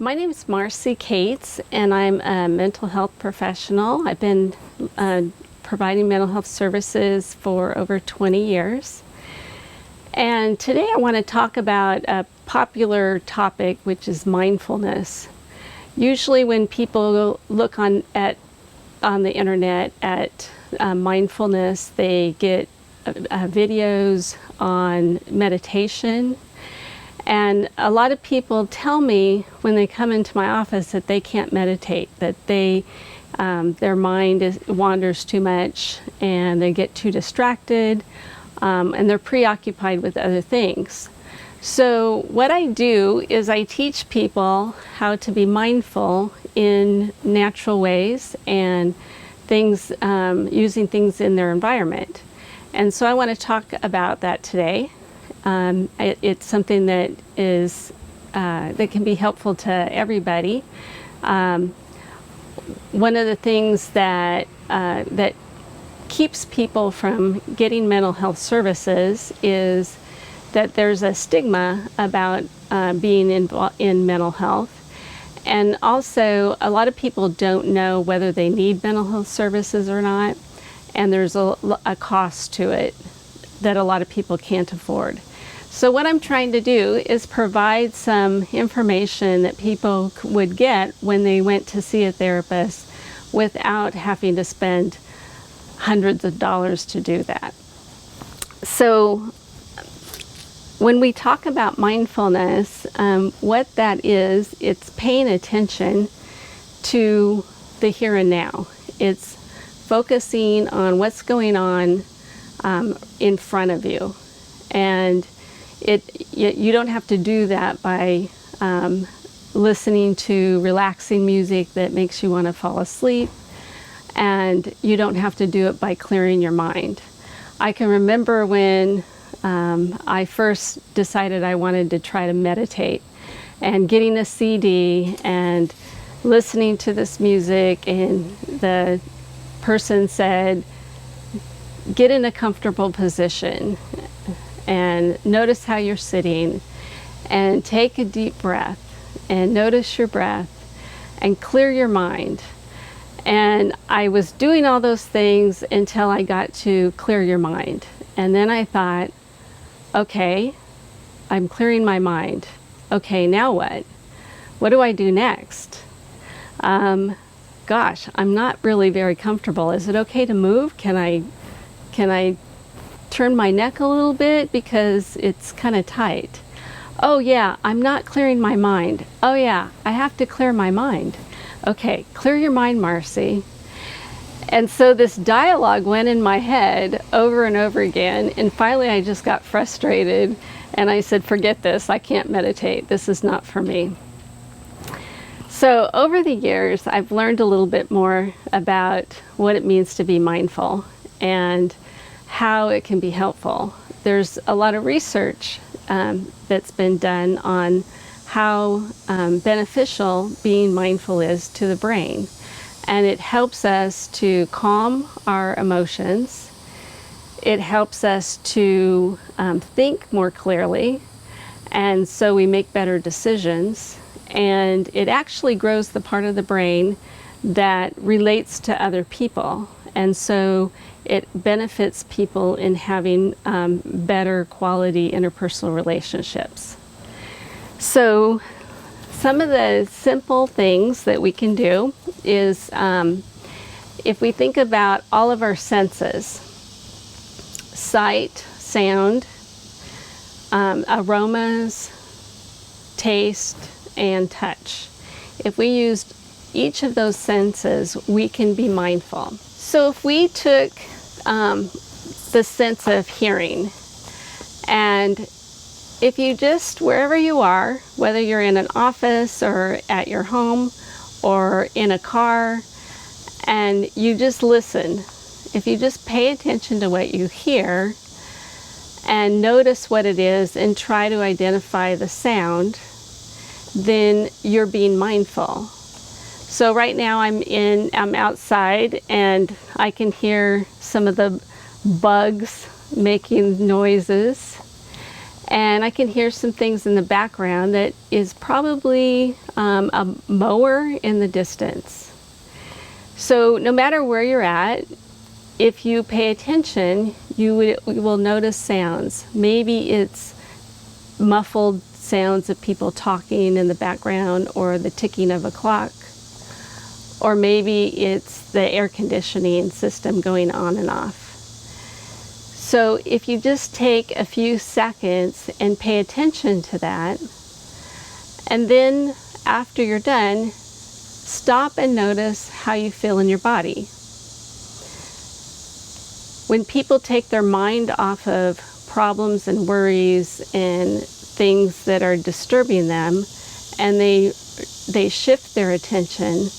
My name is Marcy Cates, and I'm a mental health professional. I've been providing mental health services for over 20 years. And today I want to talk about a popular topic, which is mindfulness. Usually when people look on the internet at mindfulness, they get videos on meditation. And a lot of people tell me when they come into my office that they can't meditate, that their mind wanders too much and they get too distracted, and they're preoccupied with other things. So what I do is I teach people how to be mindful in natural ways and things, using things in their environment. And so I want to talk about that today. It's something that is that can be helpful to everybody. One of the things that keeps people from getting mental health services is that there's a stigma about being in mental health, and also a lot of people don't know whether they need mental health services or not, and there's a cost to it that a lot of people can't afford. So what I'm trying to do is provide some information that people would get when they went to see a therapist without having to spend hundreds of dollars to do that. So when we talk about mindfulness, what that is, it's paying attention to the here and now. It's focusing on what's going on in front of you. And you don't have to do that by listening to relaxing music that makes you want to fall asleep, and you don't have to do it by clearing your mind. I can remember when I first decided I wanted to try to meditate, and getting a CD and listening to this music, and the person said, get in a comfortable position and notice how you're sitting, and take a deep breath and notice your breath and clear your mind. And I was doing all those things until I got to clear your mind. And then I thought, okay, I'm clearing my mind. Okay, now what? What do I do next? Gosh, I'm not really very comfortable. Is it okay to move? Can I turn my neck a little bit because it's kind of tight? Oh yeah, I'm not clearing my mind. Oh yeah, I have to clear my mind. Okay, clear your mind, Marcy. And so this dialogue went in my head over and over again, and finally I just got frustrated and I said, forget this, I can't meditate, this is not for me. So over the years I've learned a little bit more about what it means to be mindful and how it can be helpful. There's a lot of research that's been done on how beneficial being mindful is to the brain. And it helps us to calm our emotions. It helps us to think more clearly, and so we make better decisions. And it actually grows the part of the brain that relates to other people. And so it benefits people in having better quality interpersonal relationships. So some of the simple things that we can do is if we think about all of our senses, sight, sound, aromas, taste, and touch. If we used each of those senses, we can be mindful. So if we took the sense of hearing, and if you just, wherever you are, whether you're in an office or at your home or in a car, and you just listen, if you just pay attention to what you hear and notice what it is and try to identify the sound, then you're being mindful. So right now I'm outside and I can hear some of the bugs making noises, And I can hear some things in the background that is probably a mower in the distance. So no matter where you're at, if you pay attention, you will notice sounds. Maybe it's muffled sounds of people talking in the background, or the ticking of a clock, or maybe it's the air conditioning system going on and off. So if you just take a few seconds and pay attention to that, and then after you're done, stop and notice how you feel in your body. When people take their mind off of problems and worries and things that are disturbing them, and they shift their attention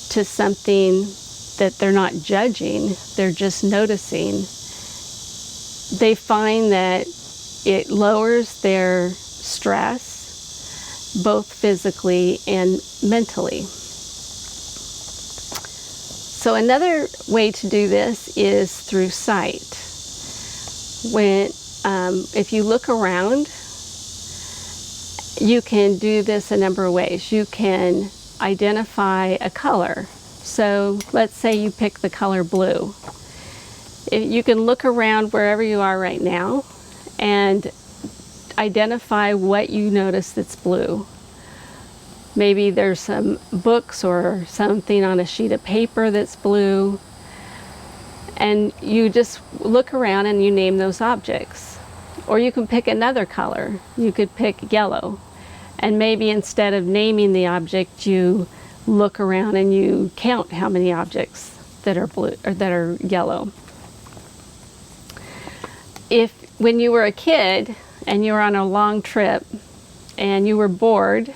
to something that they're not judging, they're just noticing, they find that it lowers their stress, both physically and mentally. So another way to do this is through sight. If you look around, you can do this a number of ways. You can identify a color. So let's say you pick the color blue. You can look around wherever you are right now and identify what you notice that's blue. Maybe there's some books or something on a sheet of paper that's blue. And you just look around and you name those objects. Or you can pick another color. You could pick yellow. And maybe instead of naming the object, you look around and you count how many objects that are blue or that are yellow. When you were a kid and you were on a long trip and you were bored,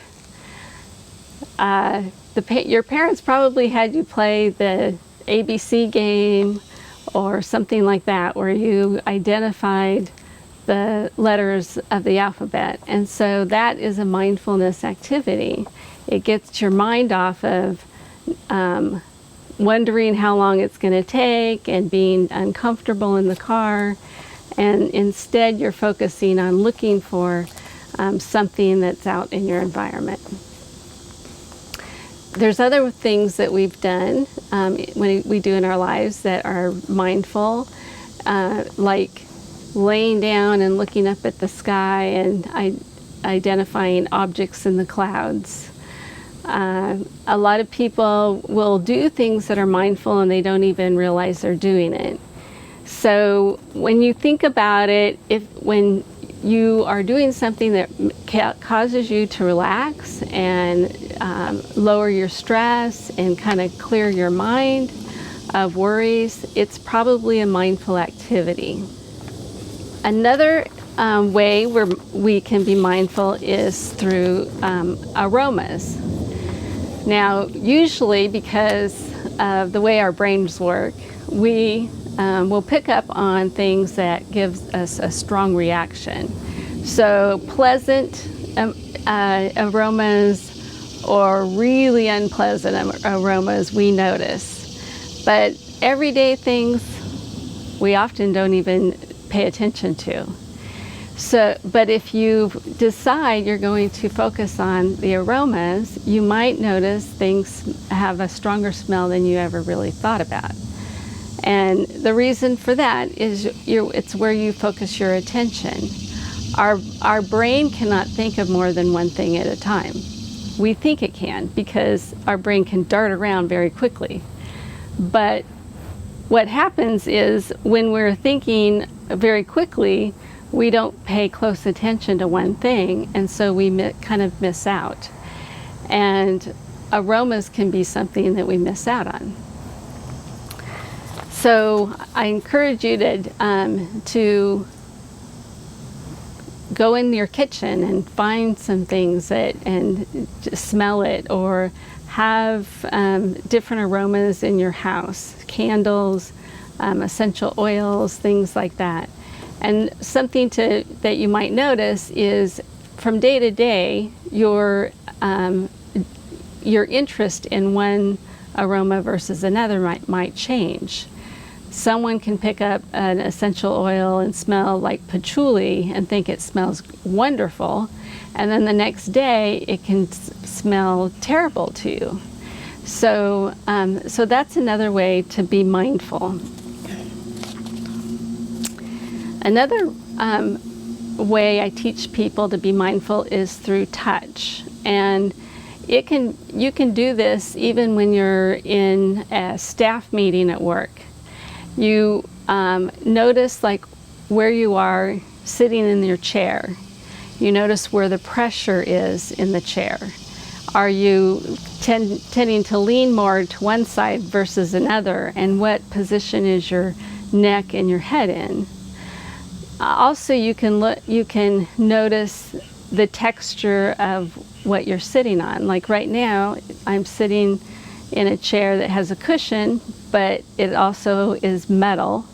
your parents probably had you play the ABC game or something like that, where you identified the letters of the alphabet. And so that is a mindfulness activity. It gets your mind off of wondering how long it's going to take and being uncomfortable in the car. And instead you're focusing on looking for something that's out in your environment. There's other things that we've done, we do in our lives that are mindful, like laying down and looking up at the sky and identifying objects in the clouds. A lot of people will do things that are mindful and they don't even realize they're doing it. So when you think about it, when you are doing something that causes you to relax and lower your stress and kind of clear your mind of worries, it's probably a mindful activity. Another way where we can be mindful is through aromas. Now, usually because of the way our brains work, we will pick up on things that gives us a strong reaction. So pleasant aromas or really unpleasant aromas we notice. But everyday things we often don't even pay attention to. But if you decide you're going to focus on the aromas, you might notice things have a stronger smell than you ever really thought about. And the reason for that is it's where you focus your attention. Our brain cannot think of more than one thing at a time. We think it can because our brain can dart around very quickly. But what happens is when we're thinking very quickly, we don't pay close attention to one thing, and so we kind of miss out. And aromas can be something that we miss out on. So I encourage you to go in your kitchen and find some things and just smell it, or have different aromas in your house, candles, essential oils, things like that. And something that you might notice is from day to day, your interest in one aroma versus another might change. someone can pick up an essential oil and smell like patchouli and think it smells wonderful, and then the next day it can smell terrible to you. So, so that's another way to be mindful. Another way I teach people to be mindful is through touch, and you can do this even when you're in a staff meeting at work. You notice like where you are sitting in your chair. You notice where the pressure is in the chair. Are you tending to lean more to one side versus another, and what position is your neck and your head in? Also, you can notice the texture of what you're sitting on. Like right now, I'm sitting in a chair that has a cushion, but it also is metal.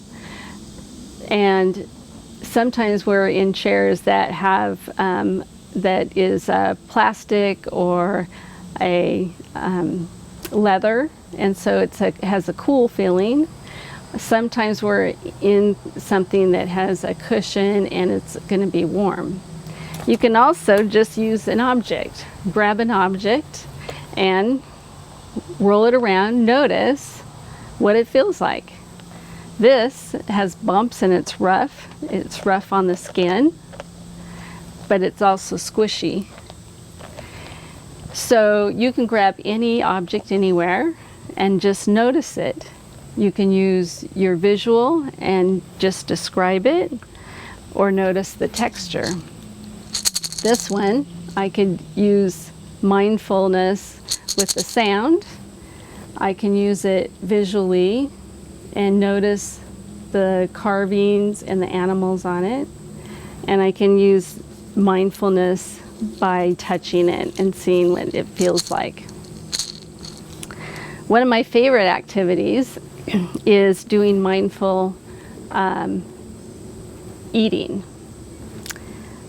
And sometimes we're in chairs that have that is plastic or a leather, and so it has a cool feeling. Sometimes we're in something that has a cushion and it's going to be warm. You can also just use an object. Grab an object and roll it around. Notice what it feels like. This has bumps and it's rough. It's rough on the skin, but it's also squishy. So you can grab any object anywhere and just notice it. You can use your visual and just describe it, or notice the texture. This one, I could use mindfulness with the sound. I can use it visually and notice the carvings and the animals on it. And I can use mindfulness by touching it and seeing what it feels like. One of my favorite activities is doing mindful eating.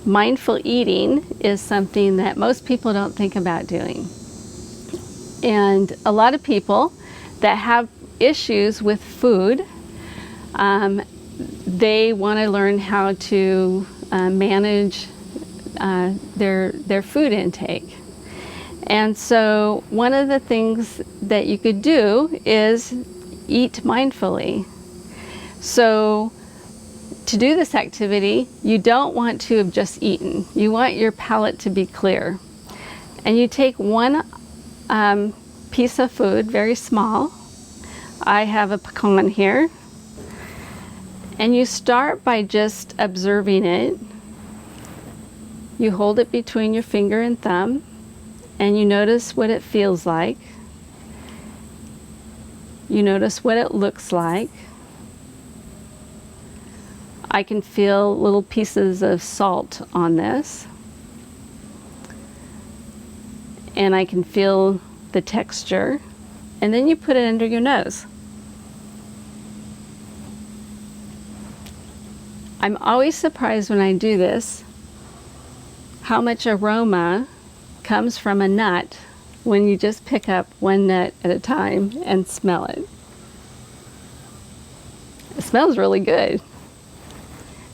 Mindful eating is something that most people don't think about doing. And a lot of people that have issues with food, they want to learn how to manage their food intake. And so one of the things that you could do is eat mindfully. So to do this activity, you don't want to have just eaten. You want your palate to be clear. And you take one piece of food, very small. I have a pecan here. And you start by just observing it. You hold it between your finger and thumb, and you notice what it feels like. You notice what it looks like. I can feel little pieces of salt on this. And I can feel the texture. And then you put it under your nose. I'm always surprised when I do this how much aroma comes from a nut when you just pick up one nut at a time and smell it. It smells really good.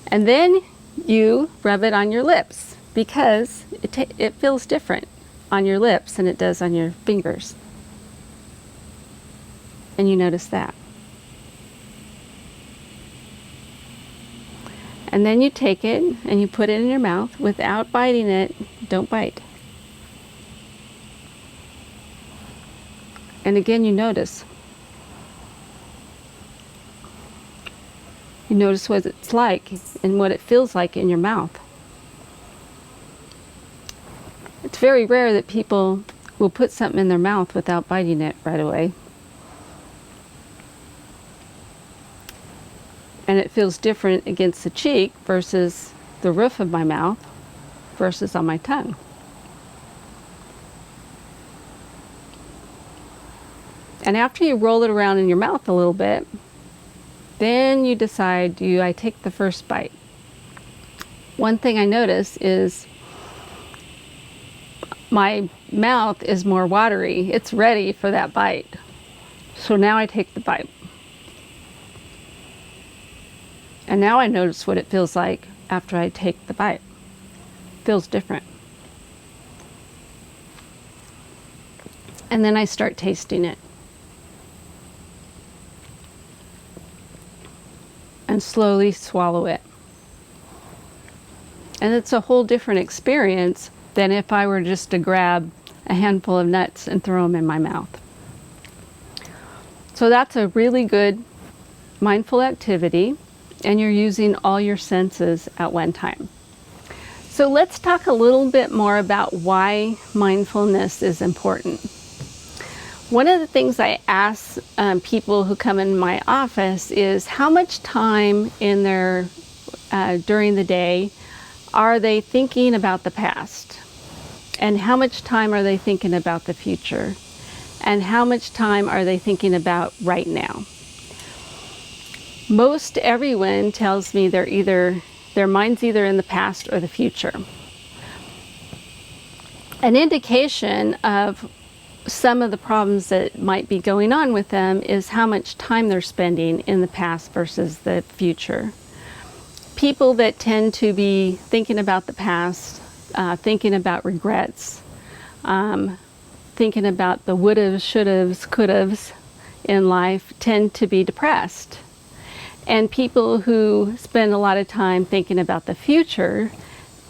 And then you rub it on your lips because it feels different on your lips than it does on your fingers. And you notice that. And then you take it and you put it in your mouth without biting it. Don't bite. And again, you notice. You notice what it's like and what it feels like in your mouth. It's very rare that people will put something in their mouth without biting it right away. And it feels different against the cheek versus the roof of my mouth versus on my tongue. And after you roll it around in your mouth a little bit, then you decide, do I take the first bite? One thing I notice is my mouth is more watery. It's ready for that bite. So now I take the bite. And now I notice what it feels like after I take the bite. It feels different. And then I start tasting it. And slowly swallow it. And it's a whole different experience than if I were just to grab a handful of nuts and throw them in my mouth. So that's a really good mindful activity, and you're using all your senses at one time. So let's talk a little bit more about why mindfulness is important. One of the things I ask people who come in my office is how much time in their during the day are they thinking about the past, and how much time are they thinking about the future, and how much time are they thinking about right now. Most everyone tells me their mind's either in the past or the future. An indication of some of the problems that might be going on with them is how much time they're spending in the past versus the future. People that tend to be thinking about the past, thinking about regrets, thinking about the would'ves, should'ves, could'ves in life tend to be depressed. And people who spend a lot of time thinking about the future,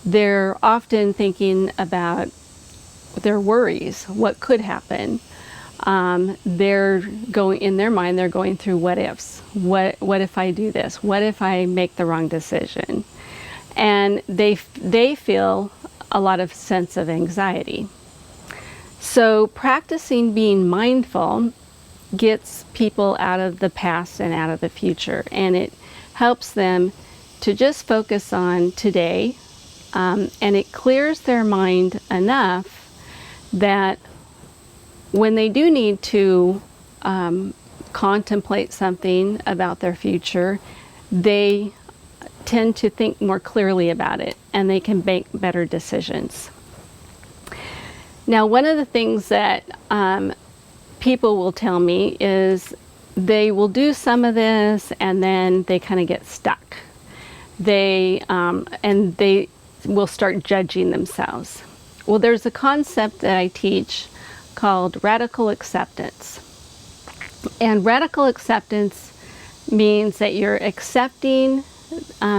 they're often thinking about their worries, what could happen. They're going, in their mind, they're going through what ifs. What if I do this? What if I make the wrong decision? And they feel a lot of sense of anxiety. So practicing being mindful gets people out of the past and out of the future, and it helps them to just focus on today, and it clears their mind enough that when they do need to contemplate something about their future, they tend to think more clearly about it, and they can make better decisions. Now, one of the things that people will tell me is they will do some of this and then they kind of get stuck. They will start judging themselves. Well, there's a concept that I teach called radical acceptance. And radical acceptance means that you're accepting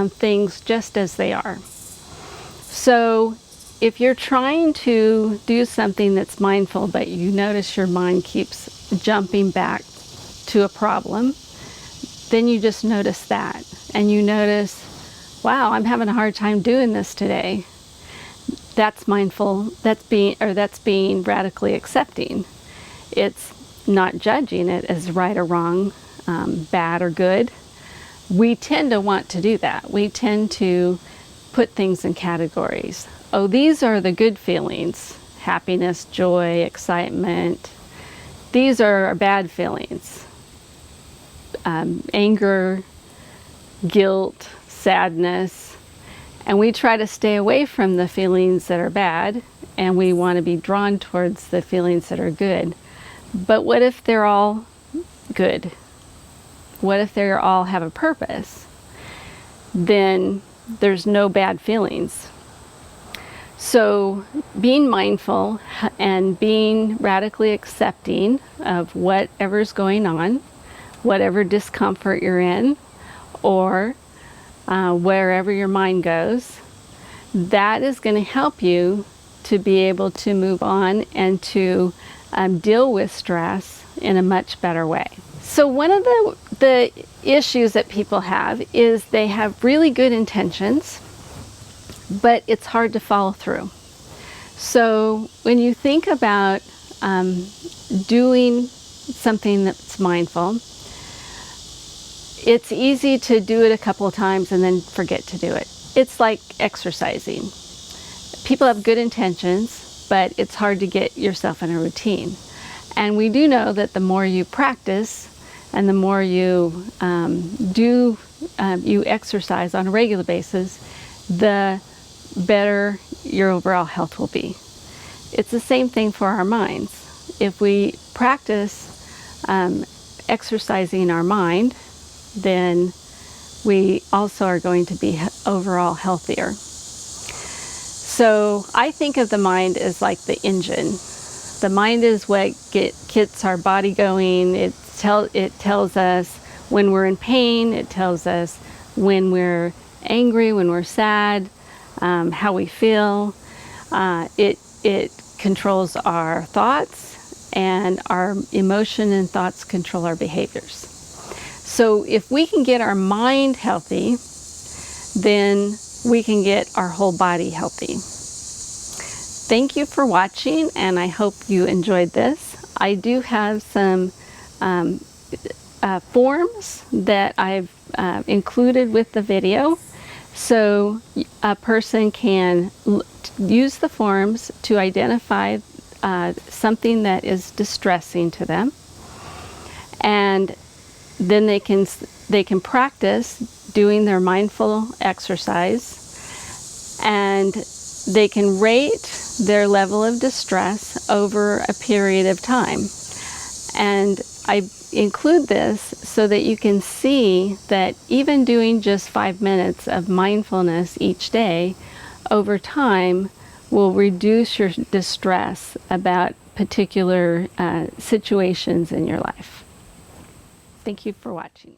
things just as they are. So if you're trying to do something that's mindful, but you notice your mind keeps jumping back to a problem, then you just notice that. And you notice, wow, I'm having a hard time doing this today. That's mindful, that's being radically accepting. It's not judging it as right or wrong, bad or good. We tend to want to do that. We tend to put things in categories. Oh, these are the good feelings: happiness, joy, excitement. These are our bad feelings: anger, guilt, sadness. And we try to stay away from the feelings that are bad, and we want to be drawn towards the feelings that are good. But what if they're all good? What if they all have a purpose? Then there's no bad feelings. So being mindful and being radically accepting of whatever's going on, whatever discomfort you're in, or wherever your mind goes, that is going to help you to be able to move on and to deal with stress in a much better way. So one of the issues that people have is they have really good intentions, but it's hard to follow through. So when you think about doing something that's mindful, it's easy to do it a couple of times and then forget to do it. It's like exercising. People have good intentions, but it's hard to get yourself in a routine. And we do know that the more you practice and the more you you exercise on a regular basis, the better your overall health will be. It's the same thing for our minds. If we practice exercising our mind, then we also are going to be overall healthier. So I think of the mind as like the engine. The mind is what gets our body going. It tells us when we're in pain. It tells us when we're angry, when we're sad, how we feel. It controls our thoughts, and our emotion and thoughts control our behaviors. So if we can get our mind healthy, then we can get our whole body healthy. Thank you for watching, and I hope you enjoyed this. I do have some forms that I've included with the video, so a person can use the forms to identify something that is distressing to them, and then they can practice doing their mindful exercise, and they can rate their level of distress over a period of time. And I include this so that you can see that even doing just 5 minutes of mindfulness each day over time will reduce your distress about particular situations in your life. Thank you for watching.